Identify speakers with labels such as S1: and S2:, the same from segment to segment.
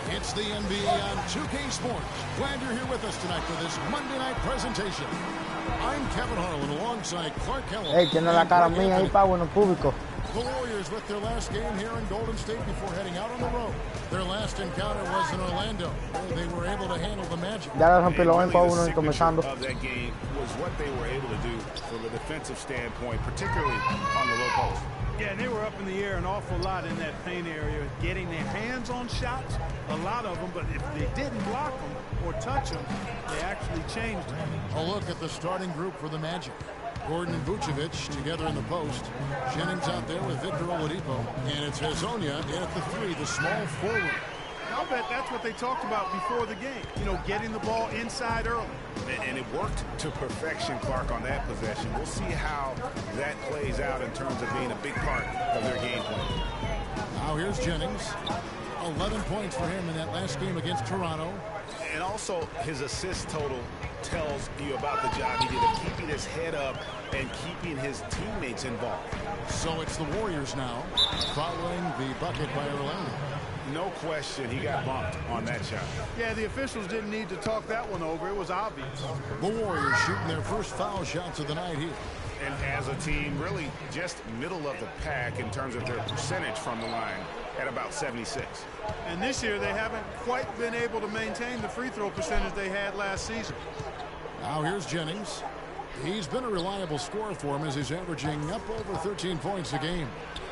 S1: It's the NBA on 2K Sports. Glad you're here with us tonight for this Monday night presentation. I'm Kevin Harlan alongside Clark Kellogg.
S2: Hey, tiene la cara mía ahí, pavo, en el público.
S1: The Warriors with their last game here in Golden State before heading out on the road. Their last encounter was in Orlando. They were able to handle the Magic.
S2: Ya le rompí los para uno y comenzando.
S3: Of that game was what they were able to do from a defensive standpoint, particularly on the low post.
S4: Yeah, and they were up in the air an awful lot in that paint area, getting their hands on shots, a lot of them, but if they didn't block them or touch them, they actually changed them.
S1: A look at the starting group for the Magic. Gordon and Vucevic together in the post. Jennings out there with Victor Oladipo. And it's Hezonja in at the three, the small forward.
S4: I'll bet that's what they talked about before the game. You know, getting the ball inside early.
S3: And it worked to perfection, Clark, on that possession. We'll see how that plays out in terms of being a big part of their game plan.
S1: Now here's Jennings. 11 points for him in that last game against Toronto.
S3: And also his assist total tells you about the job he did of keeping his head up and keeping his teammates involved.
S1: So it's the Warriors now, following the bucket by Orlando.
S3: No question he got bumped on that shot.
S4: Yeah, the officials didn't need to talk that one over. It was obvious.
S1: The Warriors shooting their first foul shots of the night here.
S3: And as a team, really just middle of the pack in terms of their percentage from the line at about 76.
S4: And this year they haven't quite been able to maintain the free throw percentage they had last season.
S1: Now here's Jennings. He's been a reliable scorer for him as he's averaging up over 13 points a game.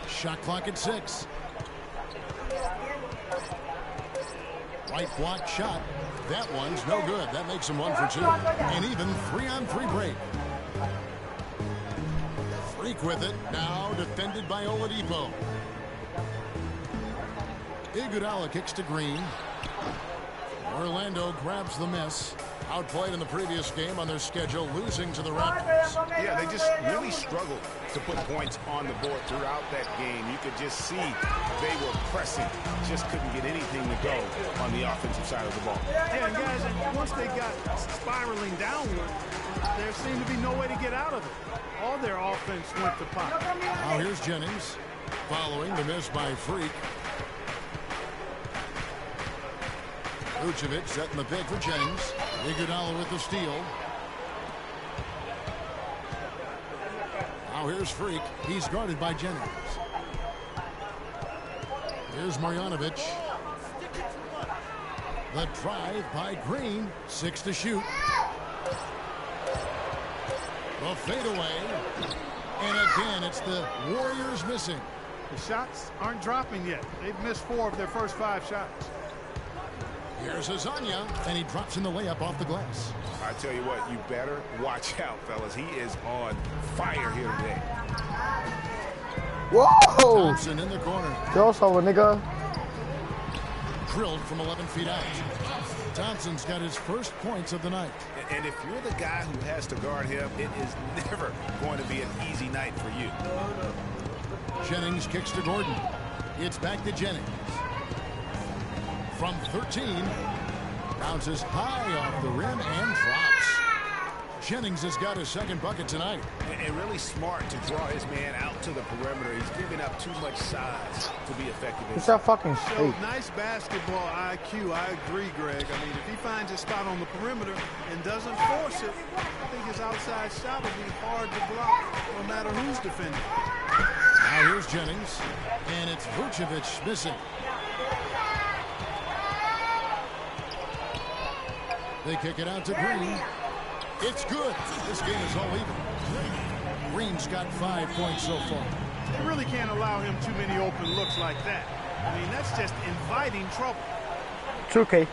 S1: Shot clock at 6. Right block shot. That one's no good. That makes him 1 for 2. And even 3-on-3 break. Freak with it. Now defended by Oladipo. Iguodala kicks to Green. Orlando grabs the miss. Outplayed in the previous game on their schedule, losing to the Raptors.
S3: Yeah, they just really struggled to put points on the board throughout that game. You could just see they were pressing, just couldn't get anything to go on the offensive side of the ball.
S4: Yeah, and guys, once they got spiraling downward, there seemed to be no way to get out of it. All their offense went to pot.
S1: Now here's Jennings, following the miss by Freak. Vucevic setting the pick for Jennings. Iguodala with the steal. Now here's Freak. He's guarded by Jennings. Here's Marjanovic. The drive by Green. 6 to shoot. The fadeaway. And again, it's the Warriors missing.
S4: The shots aren't dropping yet. They've missed 4 of their first 5 shots.
S1: Here's Hezonja, and he drops in the layup off the glass.
S3: I tell you what, you better watch out, fellas. He is on fire here today.
S2: Whoa!
S1: Thompson in the corner.
S2: Crossover, nigga.
S1: Drilled from 11 feet out. Thompson's got his first points of the night.
S3: And if you're the guy who has to guard him, it is never going to be an easy night for you.
S1: Jennings kicks to Gordon. It's back to Jennings. From 13, bounces high off the rim and drops. Jennings has got his second bucket tonight.
S3: And really smart to draw his man out to the perimeter. He's giving up too much size to be effective.
S2: It's that fucking
S4: So
S2: shit.
S4: nice basketball IQ. I agree, Greg. I mean, if he finds a spot on the perimeter and doesn't force it, I think his outside shot will be hard to block no matter who's defending.
S1: Now here's Jennings, and it's Vucevic missing. They kick it out to Green. It's good. This game is all even. Green's got 5 points so far.
S4: You really can't allow him too many open looks like that. I mean, that's just inviting trouble.
S2: 2K.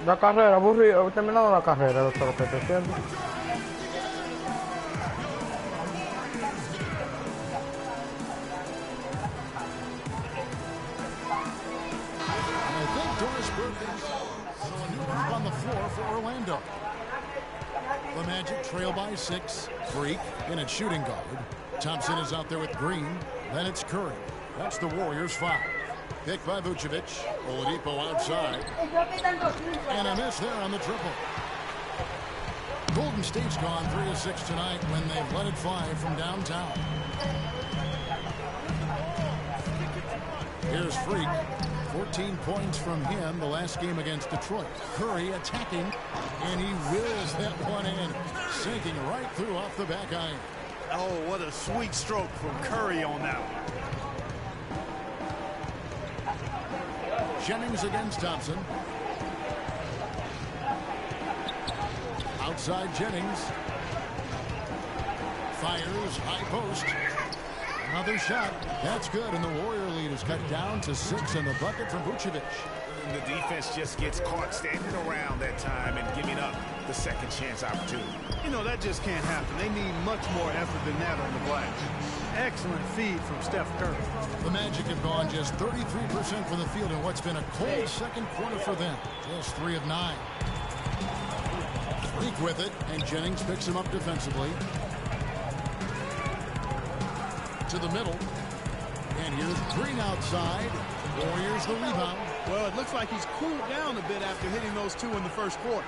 S2: La carrera, aburrido. He terminado la carrera, doctor, que te siento.
S1: On the floor for Orlando. The Magic trail by 6. Freak in at shooting guard. Thompson is out there with Green. Then it's Curry. That's the Warriors' 5. Pick by Vucevic. Oladipo outside. And a miss there on the triple. Golden State's gone 3 of 6 tonight when they've let it fly from downtown. There's Freak. 14 points from him the last game against Detroit. Curry attacking, and he wills that one in, sinking right through off the back iron.
S4: Oh, what a sweet stroke from Curry on that one.
S1: Jennings against Thompson. Outside Jennings. Fires, high post. Another shot. That's good, and the Warrior lead is cut down to 6 in the bucket from Vucevic.
S3: And the defense just gets caught standing around that time and giving up the second chance opportunity.
S4: You know, that just can't happen. They need much more effort than that on the glass. Excellent feed from Steph Curry.
S1: The Magic have gone just 33% from the field in what's been a cold second quarter for them. Just 3 of 9. Freak with it, and Jennings picks him up defensively. To the middle. And here's Green outside. Warriors the rebound.
S4: Well, it looks like he's cooled down a bit after hitting those 2 in the first quarter.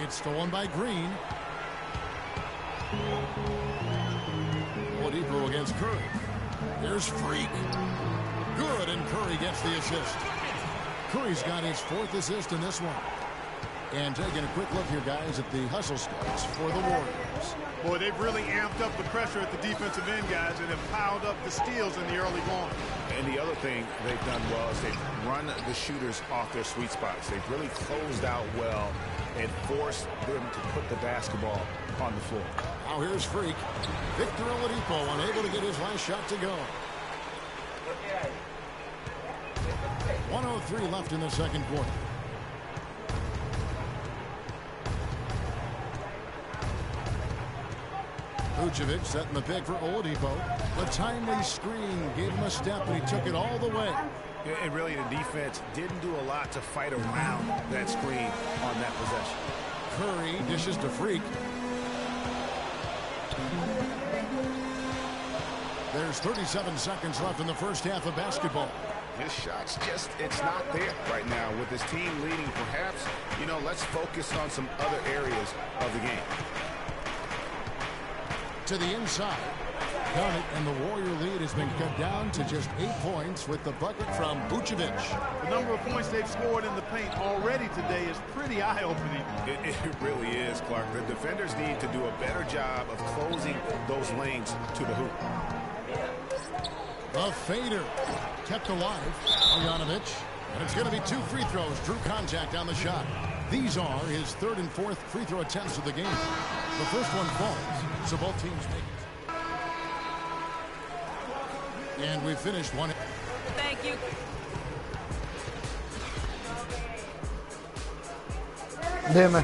S1: It's stolen by Green. Oladipo against Curry. There's Freak. Good, and Curry gets the assist. Curry's got his 4th assist in this one. And taking a quick look here, guys, at the hustle stats for the Warriors.
S4: Boy, they've really amped up the pressure at the defensive end, guys, and have piled up the steals in the early going.
S3: And the other thing they've done well is they've run the shooters off their sweet spots. They've really closed out well and forced them to put the basketball on the floor.
S1: Now here's Freak. Victor Oladipo unable to get his last shot to go. 1:03 left in the second quarter. Vucevic setting the pick for Oladipo. The timely screen gave him a step, and he took it all the way.
S3: And really, the defense didn't do a lot to fight around that screen on that possession.
S1: Curry dishes to Freak. There's 37 seconds left in the first half of basketball.
S3: His shot's just, it's not there right now. With his team leading, perhaps, you know, let's focus on some other areas of the game.
S1: To the inside. Count it, and the Warrior lead has been cut down to just 8 points with the bucket from Vucevic.
S4: The number of points they've scored in the paint already today is pretty eye-opening.
S3: It really is, Clark. The defenders need to do a better job of closing those lanes to the hoop.
S1: The fader kept alive. Bogdanovic. And it's going to be 2 free throws. Drew contact on the shot. These are his 3rd and 4th free throw attempts of the game. The first one falls, so both teams make it. And we finished one.
S5: Thank you.
S2: Dime.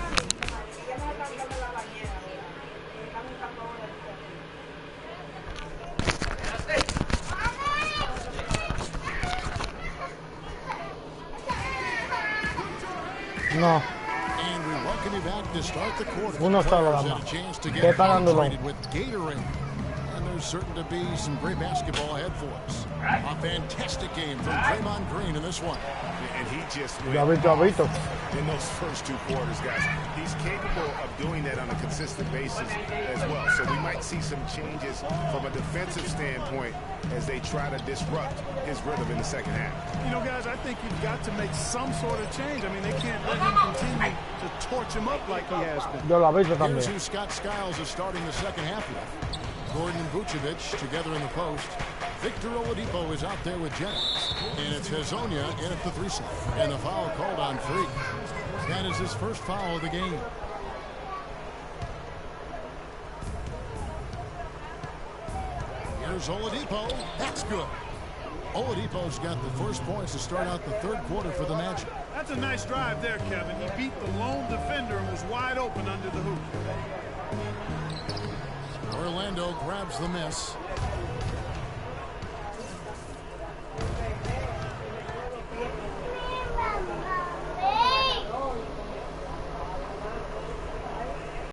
S2: No.
S1: And we welcome you back to start the quarter.
S2: Uno solo,
S1: Players
S2: dama.
S1: had a chance to
S2: Ve
S1: get
S2: parándolo.
S1: hydrated with Gatorade. And there's certain to be some great basketball ahead for us. A fantastic game from Draymond Green in this one.
S3: And he just
S2: Ya
S3: went
S2: visto.
S3: in those first 2 quarters, guys. He's capable of doing that on a consistent basis as well. So we might see some changes from a defensive standpoint as they try to disrupt his rhythm in the second half.
S4: You know, guys, I think you've got to make some sort of change. I mean, they can't let him continue to torch him up like he has been.
S2: Yo la he visto
S1: Here's
S2: también.
S1: who Scott Skiles is starting the second half with. Gordon and Vucevic together in the post. Victor Oladipo is out there with Jennings. And it's Hezonja in at the 3 slot. And the foul called on Freak. That is his first foul of the game. Here's Oladipo. That's good. Oladipo's got the first points to start out the 3rd quarter for the Magic.
S4: That's a nice drive there, Kevin. He beat the lone defender and was wide open under the hoop.
S1: Orlando grabs the miss.